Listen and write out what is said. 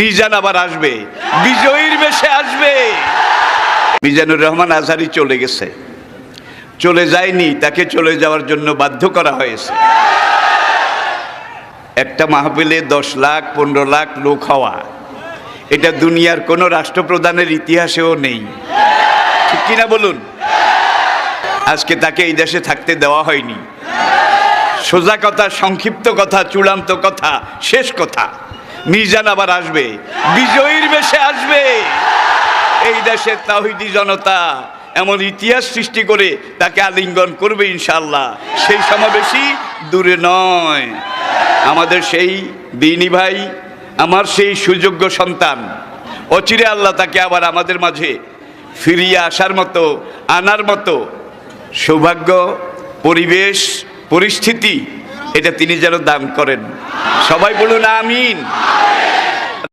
মিজান আবার আসবে, বিজয়ীর বেশে আসবে। মিজানুর রহমান আজহারি চলে গেছে, চলে যায়নি, তাকে চলে যাওয়ার জন্য বাধ্য করা হয়েছে। একটা মাহফিলে 10 লাখ 15 লাখ লোক হওয়া, এটা দুনিয়ার কোনো রাষ্ট্রপ্রধানের ইতিহাসেও নেই, ঠিক কিনা বলুন? আজকে তাকে এই দেশে থাকতে দেওয়া হয়নি। সোজা কথা, সংক্ষিপ্ত কথা, চূড়ান্ত কথা, শেষ কথা, মিজান আবার আসবে, বিজয়ীর বেশে আসবে। এই দেশের তাওহীদি জনতা এমন ইতিহাস সৃষ্টি করে তাকে আলিঙ্গন করবে ইনশাআল্লাহ। সেই সমাবেশই দূরে নয়। আমাদের সেই দিনী ভাই, আমার সেই সুযোগ্য সন্তান, অচিরে আল্লাহ তাকে আবার আমাদের মাঝে ফিরিয়ে আসার মতো, আনার মতো সৌভাগ্য, পরিবেশ, পরিস্থিতি এটা তিনি যেন দান করেন। সবাই বলুন আমিন।